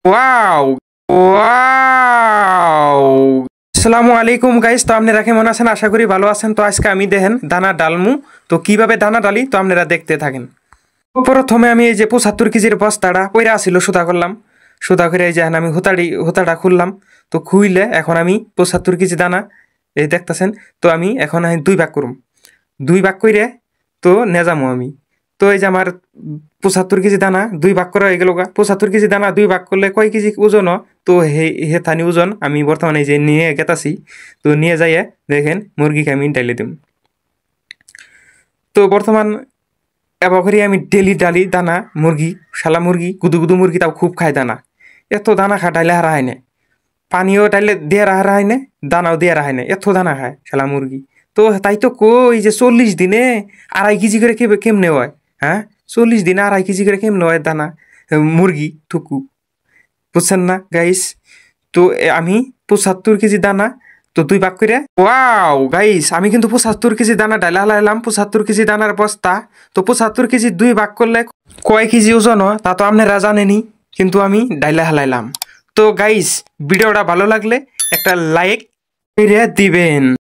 Wow wow আসসালামু আলাইকুম guys. তো আপনারা কেমন আছেন? আশা করি ভালো আছেন। তো আজকে আমি দেখেন দানা ডালমু। তো কিভাবে দানা ডালি তো আপনারা দেখতে থাকেন। তো প্রথমে আমি এই যে 75 কেজির বস্তাটা পইরা আসিল সুতা করলাম। সুতা করে এই যে আমি হুতাটা খুললাম। তো খুইলে এখন আমি 75 কেজি দানা এই দেখতেছেন। তো আমি এখন দুই ভাগ করুম, দুই ভাগ কইরে তো নেজামো আমি। তো এই যে আমার 75 কেজি দানা দুই ভাগ করা হয়ে গেল গা। 75 কেজি দানা দুই ভাগ করলে কয় কেজি ওজন হয়? তো হে থানি ওজন আমি বর্তমানে যে নিয়ে গেতাছি। তো নিয়ে যাইয়ে দেখেন মুরগিকে আমি ডাইলে দিম। তো বর্তমান এবার করি আমি ডেলি ডালি দানা মুরগি, শালা মুরগি গুদু গুদু মুরগি তাও খুব খায় দানা। এত দানা খা ডাইলে হারা হয় না, পানিও ডাইলে দিয়ে হারা হয় না, দানাও দিয়ে হারা হয় না, এত দানা খায় শালা মুরগি। তো তাই তো কই যে 40 দিনে 2.5 কেজি করে কেমনে হয়? হ্যাঁ, 40 দিনে 2.5 কেজি করে কেমনে হয় দানা মুরগি থুকু? বুঝছেন না গাইস? তো আমি 75 কেজি দানা তো দুই ভাগ করে, ওয়াও গাইস আমি কিন্তু 75 কেজি দানা ডালা হালাইলাম। 75 কেজি দানার বস্তা। তো 75 কেজি দুই ভাগ করলে কয় কেজি ওজন হয় তা তো আপনারা জানেনই, কিন্তু আমি ডাইলা হালাইলাম। তো গাইস ভিডিওটা ভালো লাগলে একটা লাইক করে দিবেন।